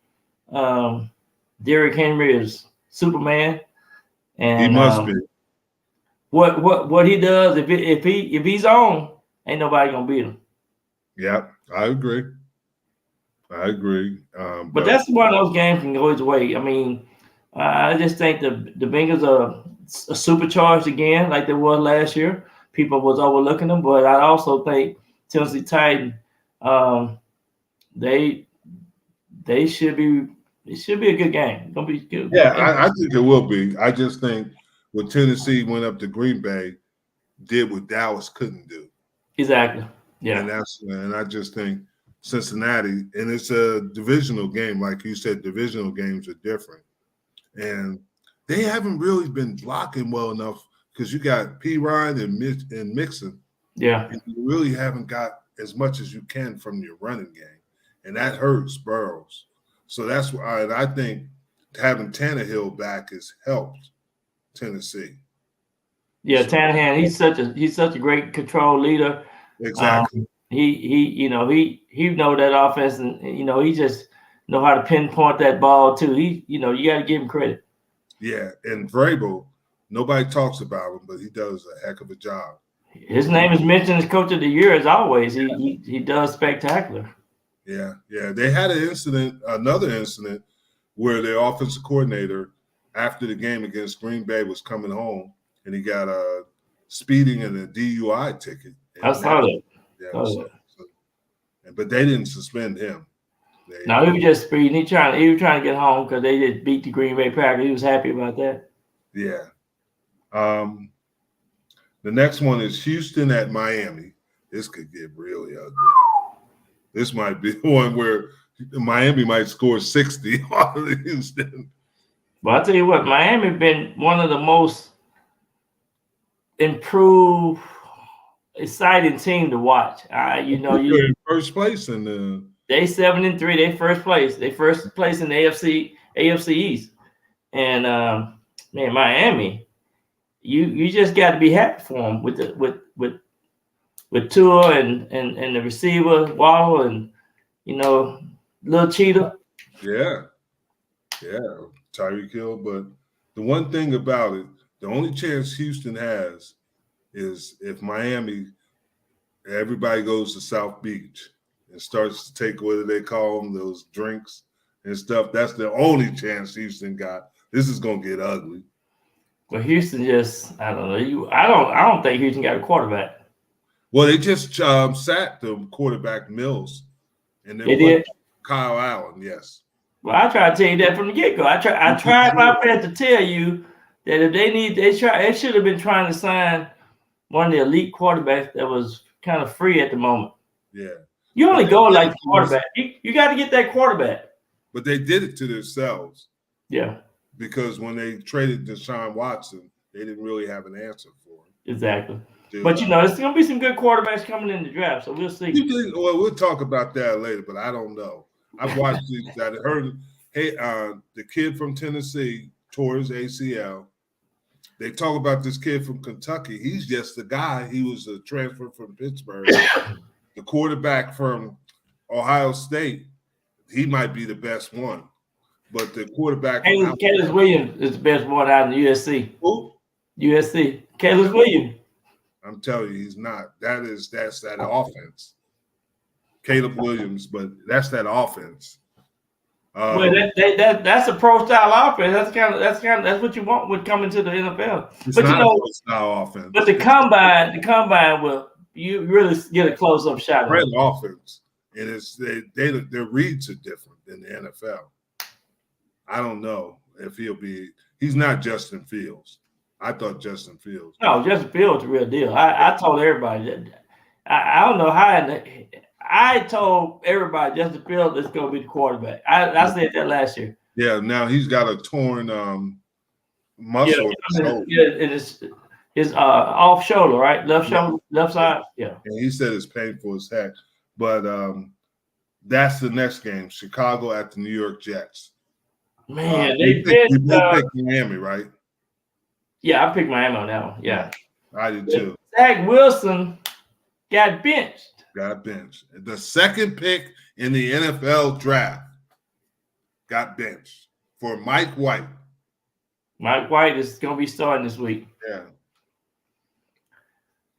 Derrick Henry is Superman, and he must be. What he does if he's on, ain't nobody gonna beat him. Yeah, I agree. I agree. But that's one of those games can go either way. I mean, I just think the Bengals are supercharged again, like they were last year. People was overlooking them, but I also think Tennessee Titans, they should be. It should be a good game. It's gonna be good. Yeah, I think it will be. I just think what Tennessee went up to Green Bay did what Dallas couldn't do. Exactly. Yeah. And I just think Cincinnati, and it's a divisional game, like you said, divisional games are different. And they haven't really been blocking well enough because you got P. Ryan and Mixon. Yeah. And you really haven't got as much as you can from your running game. And that hurts Burrows. So that's why I think having Tannehill back has helped Tennessee. Yeah, Tannehill, he's such a great control leader. Exactly. He know that offense, and he just know how to pinpoint that ball too. You got to give him credit. Yeah, and Vrabel, nobody talks about him, but he does a heck of a job. His name is mentioned as coach of the year as always. He does spectacular. Yeah. They had another incident where their offensive coordinator, after the game against Green Bay, was coming home and he got a speeding and a DUI ticket. And I saw that. Yeah, but they didn't suspend him. No, he was just speeding. He was trying to get home because they did beat the Green Bay Packers. He was happy about that. Yeah. The next one is Houston at Miami. This could get really ugly. This might be one where Miami might score 60 on Houston. But I'll tell you what, Miami been one of the most improved, exciting team to watch. You're in first place in the. They 7-3. They first place. They first place in the AFC East. And man, Miami, you just got to be happy for them with Tua and the receiver Waddle and little Cheetah. Yeah, Tyreek Hill. But the one thing about it, the only chance Houston has is if Miami, everybody goes to South Beach and starts to take, what do they call them, those drinks and stuff. That's the only chance Houston got. This is gonna get ugly. Well, Houston just, I don't know. I don't think Houston got a quarterback. Well, they just sacked the quarterback Mills, and they did. Kyle Allen. Yes. Well, I tried to tell you that from the get-go. I tried my best to tell you that if they should have been trying to sign one of the elite quarterbacks that was kind of free at the moment. Yeah. You only go like the quarterback. You got to get that quarterback. But they did it to themselves. Yeah. Because when they traded Deshaun Watson, they didn't really have an answer for him. Exactly. But there's going to be some good quarterbacks coming in the draft, so we'll see. Well, we'll talk about that later, but I don't know. I've watched these. I heard, the kid from Tennessee tore his ACL. They talk about this kid from Kentucky. He's just the guy. He was a transfer from Pittsburgh. The quarterback from Ohio State, he might be the best one. But the quarterback from Caleb Williams is the best one out in the USC. Who? USC. Caleb Williams. I'm telling you, he's not. That's that offense. Caleb Williams, but that's that offense. Well, that's a pro style offense. That's what you want when coming to the NFL. It's but not a pro style offense. But the combine will you really get a close up shot. Great offense, and it's their reads are different than the NFL. I don't know if he's not Justin Fields. I thought Justin Fields. No, Justin Fields is the real deal. I told everybody that. I don't know how. I told everybody Justin Fields is going to be the quarterback. I said that last year. Yeah, now he's got a torn muscle. His off shoulder, right? Left shoulder, left side. Yeah. And he said it's painful as heck. But that's the next game. Chicago at the New York Jets. Man, you picked Miami, right? Yeah, I picked Miami on that one. Yeah. I did too. Zach Wilson got benched. The second pick in the NFL draft got benched for Mike White. Mike White is going to be starting this week. Yeah.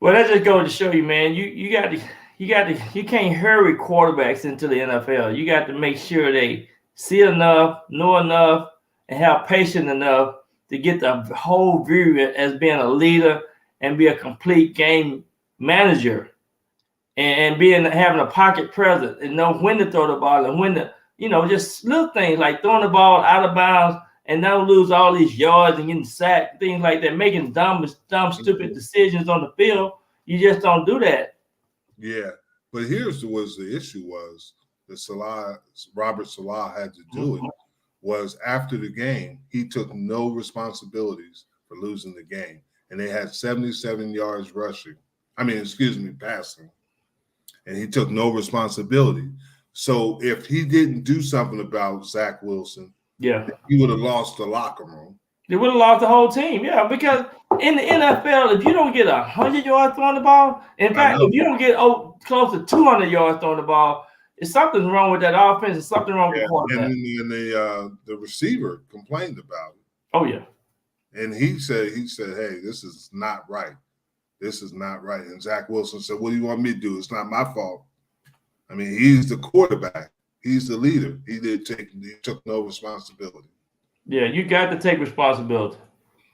Well, that just goes to show you, man. You got you can't hurry quarterbacks into the NFL. You got to make sure they see enough, know enough, and have patience enough to get the whole view as being a leader and be a complete game manager, and having a pocket presence and know when to throw the ball and when to, just little things like throwing the ball out of bounds and not lose all these yards and getting sacked, things like that, making dumb, stupid decisions on the field. You just don't do that. Yeah, but was the issue was that Robert Salah had to do it was after the game, he took no responsibilities for losing the game. And they had 77 yards passing. And he took no responsibility. So if he didn't do something about Zach Wilson, he would have lost the locker room. They would have lost the whole team, because in the NFL, if you don't get 100 yards throwing the ball, in fact, if you don't get close to 200 yards throwing the ball, it's something wrong with that offense. It's something wrong with the quarterback. And the receiver complained about it. Oh, yeah. And he said, hey, this is not right. This is not right. And Zach Wilson said, what do you want me to do? It's not my fault. I mean, he's the quarterback. He's the leader. He took no responsibility. Yeah, you got to take responsibility.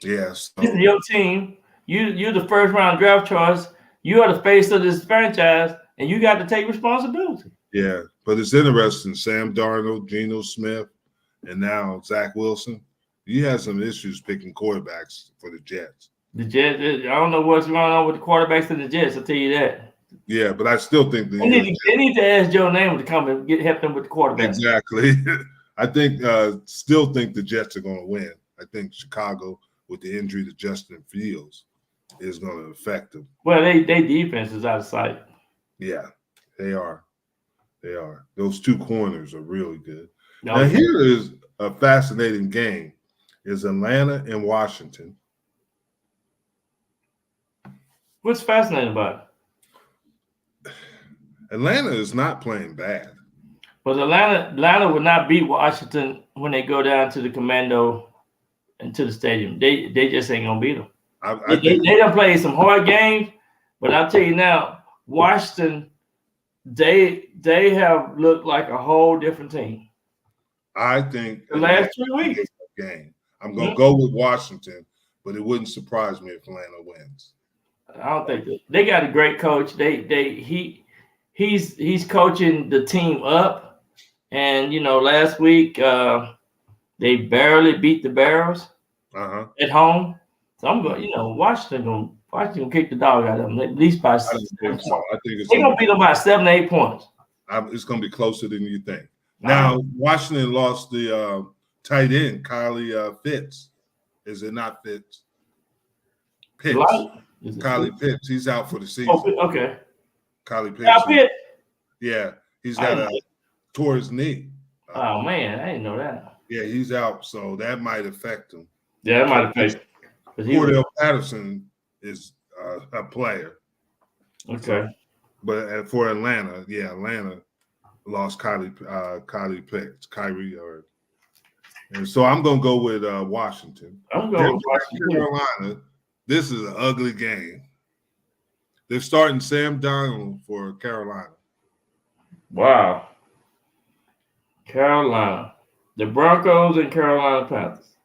Yes. This is your team. You're the first round draft choice. You are the face of this franchise, and you got to take responsibility. Yeah, but it's interesting. Sam Darnold, Geno Smith, and now Zach Wilson. You had some issues picking quarterbacks for the Jets. The Jets, I don't know what's going on with the quarterbacks and the Jets, I'll tell you that. Yeah, but I still think they need to ask Joe Namath to come and help them with the quarterback. Exactly. I still think the Jets are going to win. I think Chicago, with the injury to Justin Fields, is going to affect them. Well, they defense is out of sight. Yeah, they are. They are. Those two corners are really good. No, now, here is a fascinating game. Is Atlanta and Washington. What's fascinating about it? Atlanta is not playing bad. But Atlanta would not beat Washington when they go down to the Commando and to the stadium. They just ain't gonna beat them. They done played some hard games, but I'll tell you now, Washington, they have looked like a whole different team. I think the last 3 weeks game. I'm gonna go with Washington, but it wouldn't surprise me if Atlanta wins. I don't think they got a great coach. He's coaching the team up, and last week they barely beat the Bears at home. So I'm going. Washington gonna kick the dog out of them at least by 7 points. So. I think they're gonna beat them by 7 or 8 points. It's gonna be closer than you think. Now Washington lost the tight end, Kylie Pitts. Is it not Pitts? Pitts. Kylie Pitts. He's out for the season. Oh, okay. Kylie Pitts. Pitts. Yeah, he's got tore his knee. Oh man, I didn't know that. Yeah, he's out, so that might affect him. Yeah, that might affect him. Cordell Patterson is a player. Okay. But for Atlanta, Atlanta lost Kyrie, and so I'm gonna go with Washington. I'm going with Washington. Carolina. This is an ugly game. They're starting Sam Darnold for Carolina. Wow. Carolina. The Broncos and Carolina Panthers.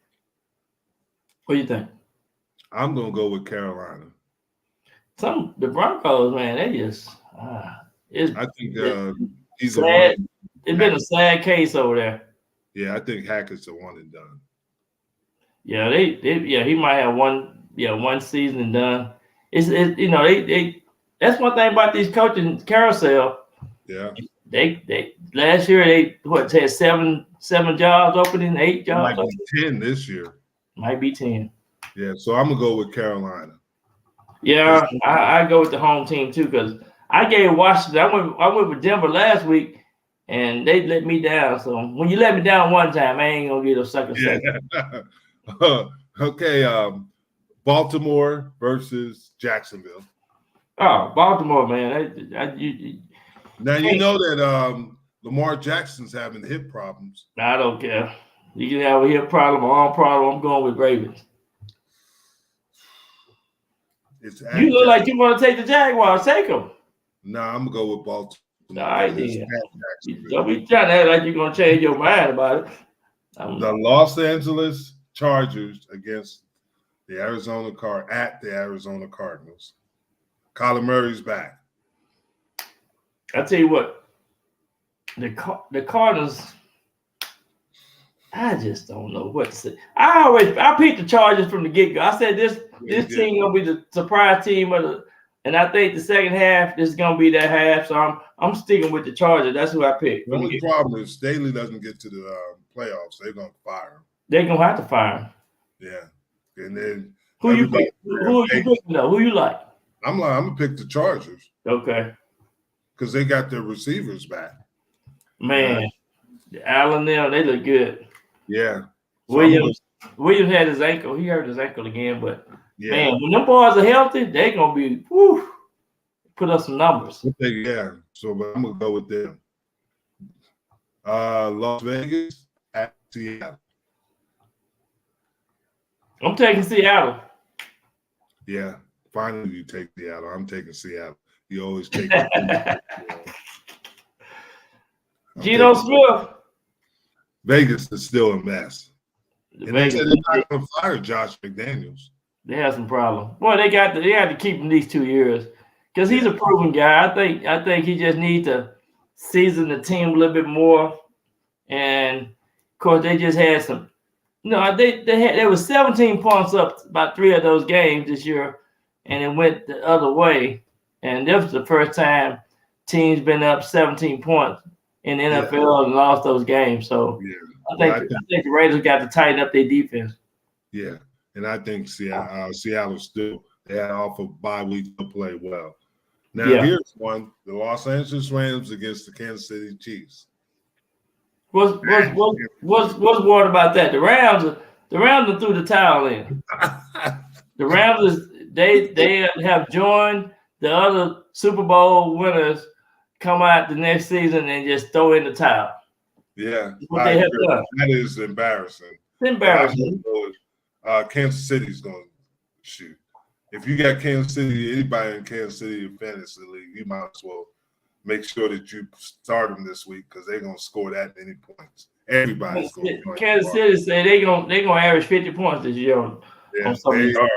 What do you think? I'm gonna go with Carolina. The Broncos, man, they just I think he's sad. It's been a sad case over there. Yeah, I think Hackett's a one and done. Yeah, he might have one season and done. They that's one thing about these coaching carousel. Yeah. They last year they had seven jobs opening, 8 jobs. Might be 10 this year. Might be 10. Yeah, so I'm gonna go with Carolina. Yeah, I go with the home team too because I gave Washington. I went with Denver last week, and they let me down. So when you let me down one time, I ain't gonna get a second. Okay, Baltimore versus Jacksonville. Oh, Baltimore, man. Now you know that Lamar Jackson's having hip problems. I don't care. You can have a hip problem or arm problem. I'm going with Ravens. You look like you want to take the Jaguars. Take them. Nah, I'm gonna go with Baltimore. All right, It's then. at Jacksonville. Don't be trying to act like you're gonna change your mind about it. The Los Angeles Chargers against the Arizona Cardinals. Kyler Murray's back. I tell you what, the Cardinals. I just don't know what to say. I picked the Chargers from the get-go. I said this team gonna be the surprise team and I think the second half this is gonna be that half. So I'm sticking with the Chargers. That's who I picked. The only problem is Staley doesn't get to the playoffs. They're gonna fire him. They're gonna have to fire him. Yeah, and then who you pick? Who are you picking though? Who you like? I'm gonna pick the Chargers. Okay. Because they got their receivers back. Man, Allen now they look good. Yeah. So Williams had his ankle. He hurt his ankle again, but yeah. man, when them boys are healthy, they're gonna be put up some numbers. Yeah. So but I'm gonna go with them. Las Vegas at Seattle. I'm taking Seattle. Yeah. Finally you take Seattle. I'm taking Seattle. You always take Geno Smith. Vegas is still a mess. And they said they're not going to fire Josh McDaniels. They have some problems. Boy, they had to keep him these 2 years because he's a proven guy. I think he just needs to season the team a little bit more. And of course, they just had some. There was 17 points up about 3 of those games this year, and it went the other way. And this was the first time teams been up 17 points in the NFL and lost those games. So I think the Raiders got to tighten up their defense. Yeah, and I think Seattle still they had off of bye week to play well. Now here's one: the Los Angeles Rams against the Kansas City Chiefs. What's worried about that? The Rams threw the towel in. The Rams they have joined the other Super Bowl winners come out the next season and just throw in the towel. Yeah, what they have done. That is embarrassing. It's embarrassing. Kansas City's going to shoot. If you got Kansas City, anybody in Kansas City in fantasy league, you might as well make sure that you start them this week because they're going to score that many points. Everybody's going to. Kansas City say they're going to average 50 points this year. Yeah, they are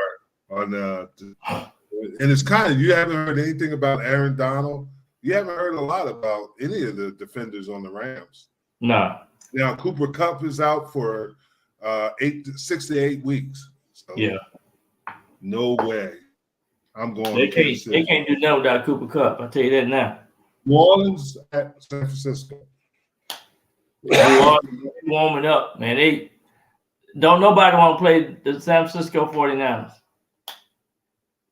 and it's kind of you haven't heard anything about Aaron Donald. You haven't heard a lot about any of the defenders on the Rams. No. Now Cooper Kupp is out for 6 to 8 weeks. So no way. I'm going. They can't do nothing without Cooper Kupp. I'll tell you that now. New Orleans at San Francisco. Warming up, man. They don't nobody want to play the San Francisco 49ers.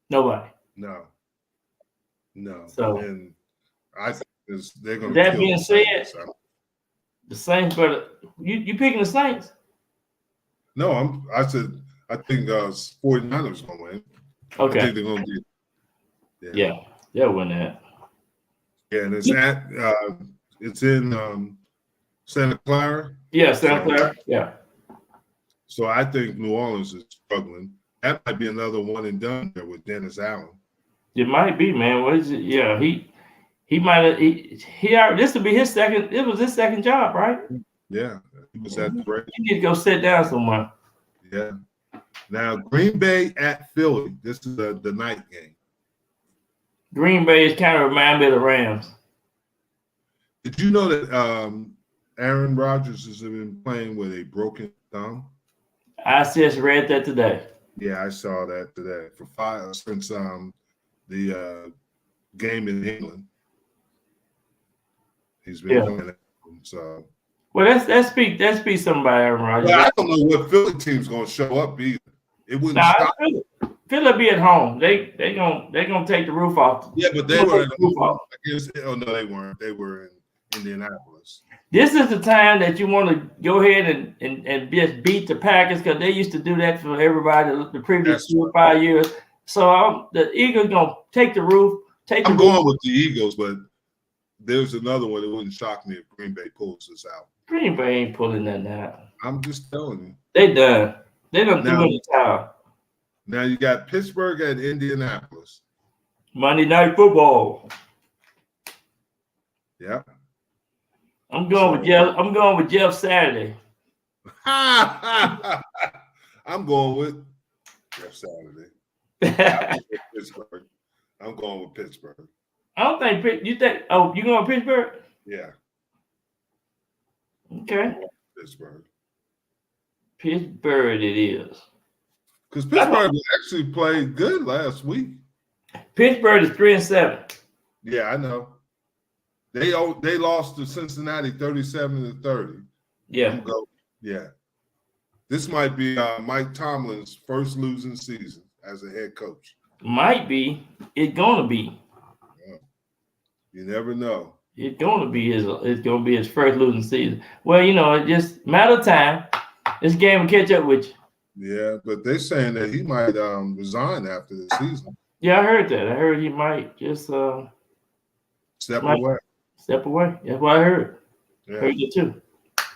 Nobody. No. So and I think they're going to. That being said, the Saints, but you picking the Saints? No, I think 49ers going to win. Okay. I think they're going to get. Yeah, they'll win that. Yeah, and it's in Santa Clara. Yeah, Santa Clara. Yeah. So I think New Orleans is struggling. That might be another one and done there with Dennis Allen. It might be, man. What is it? Yeah, he might have. This will be his second. It was his second job, right? Yeah, he was at the Raiders. He need to go sit down somewhere. Yeah. Now Green Bay at Philly. This is the night game. Green Bay is kind of remind me of the Rams. Did you know that Aaron Rodgers has been playing with a broken thumb? I just read that today. Yeah, I saw that today since the game in England. He's been playing it. So well, let's speak something about Aaron Rodgers. Well, I don't know what Philly team's gonna show up either. It wouldn't stop. Philly be at home. They gonna take the roof off. Yeah, but they were no, they weren't. They were in Indianapolis. This is the time that you want to go ahead and just beat the Packers because they used to do that for everybody the previous 4 or 5 years. So the Eagles gonna take the roof. I'm going with the Eagles, but there's another one that wouldn't shock me if Green Bay pulls this out. Green Bay ain't pulling that out. I'm just telling you. They done. They done threw in the towel. Now you got Pittsburgh at Indianapolis. Monday Night Football. Yeah. I'm going with Jeff. I'm going with Jeff Saturday. I'm going with Jeff Saturday. Pittsburgh. I'm going with Pittsburgh. I don't think you think. Oh, you going with Pittsburgh? Yeah. Okay. Pittsburgh. Pittsburgh it is. Because Pittsburgh actually played good last week. Pittsburgh is 3-7. Yeah, I know. They lost to Cincinnati 37-30. Yeah. Yeah. This might be Mike Tomlin's first losing season as a head coach. Might be. It's gonna be. Yeah. You never know. It's gonna be his first losing season. Well, it just matter of time. This game will catch up with you. Yeah, but they're saying that he might resign after the season. Yeah, I heard that. I heard he might just Step away. Step away. That's what I heard. Yeah. Heard it too.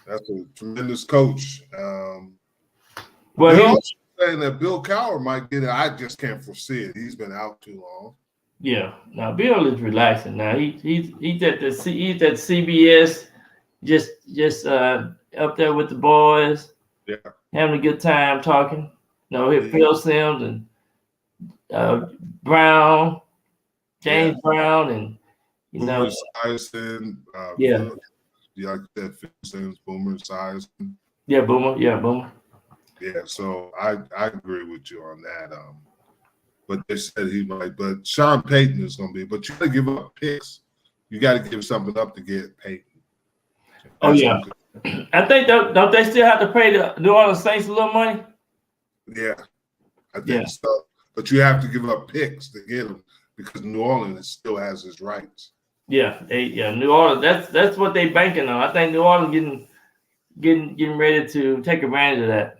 That's a tremendous coach. Well, they're also saying that Bill Cowher might get it. I just can't foresee it. He's been out too long. yeah. Now Bill is relaxing. Now he's at the CBS, just up there with the boys. Yeah. Having a good time talking. Phil Sims and Brown, James Brown, and Boomer Esiason, like that, Phil Sims, Boomer Esiason. Yeah, Boomer. Yeah, so I agree with you on that. But they said he might. But Sean Payton is going to be. But you got to give up picks. You got to give something up to get Payton. Oh yeah. I think don't they still have to pay the New Orleans Saints a little money? Yeah, I think so. But you have to give up picks to get them because New Orleans still has his rights. Yeah, New Orleans. That's what they banking on. I think New Orleans getting ready to take advantage of that.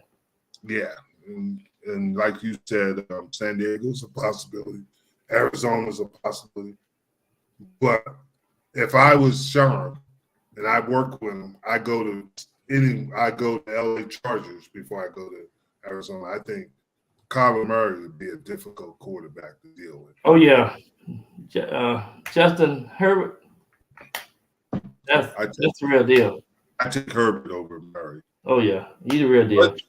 Yeah, and like you said, San Diego's a possibility. Arizona's a possibility. But if I was Sean and I work with him, I go to LA Chargers before I go to Arizona. I think Kyler Murray would be a difficult quarterback to deal with. Oh yeah, Justin Herbert. That's the real deal. I take Herbert over Murray. Oh yeah, he's the real deal. But,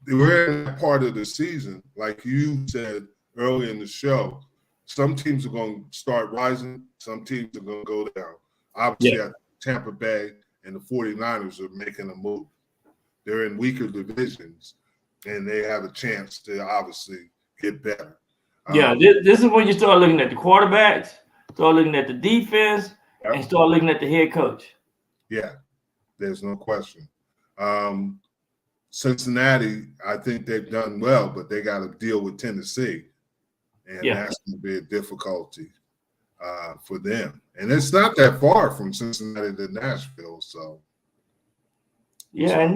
we're in that part of the season, like you said earlier in the show. Some teams are going to start rising. Some teams are going to go down. Obviously, Tampa Bay and the 49ers are making a move. They're in weaker divisions, and they have a chance to obviously get better. This is when you start looking at the quarterbacks, start looking at the defense, and start looking at the head coach. Yeah, there's no question. Cincinnati, I think they've done well, but they got to deal with Tennessee, and that's going to be a difficulty for them. And it's not that far from Cincinnati to Nashville, so. Yeah, and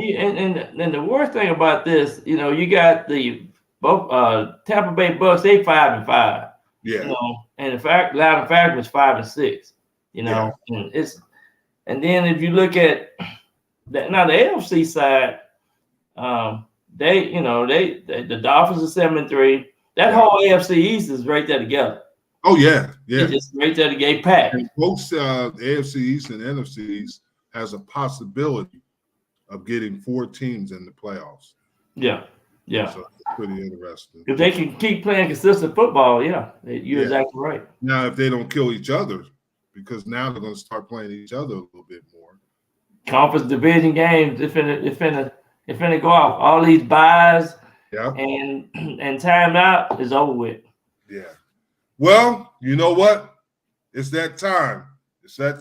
the worst thing about this, you got both Tampa Bay Bucks, they 5-5. Yeah. And in fact, Atlanta Falcons 5-6. And then if you look at now the AFC side, the Dolphins are 7-3. That whole AFC East is right there together. Oh yeah. It's just right there together, packed. And both AFC East and NFC East has a possibility of getting 4 teams in the playoffs. Yeah. So it's pretty interesting. If they can keep playing consistent football, you're exactly right. Now, if they don't kill each other, because now they're going to start playing each other a little bit more. Conference division games, it's finna go off. All these buys and timeout is over with. Yeah. Well, you know what? It's that time. I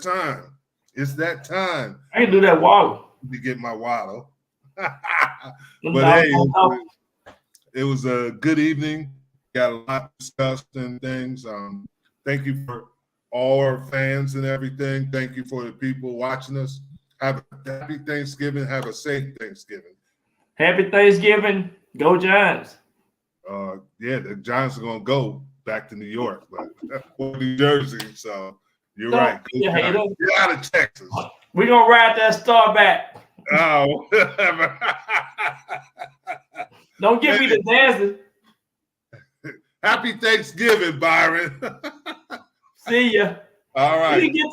can do that waddle. To get my waddle. But hey, it was a good evening. Got a lot discussed and things. Thank you for all our fans and everything. Thank you for the people watching us. Have a happy Thanksgiving. Have a safe Thanksgiving. Happy Thanksgiving. Go Giants. The Giants are going to go back to New York, but New Jersey. So you're right. Get out of Texas. We're going to ride that star back. Oh. Don't give me the dancing. Happy Thanksgiving, Byron. See ya. All right. We didn't get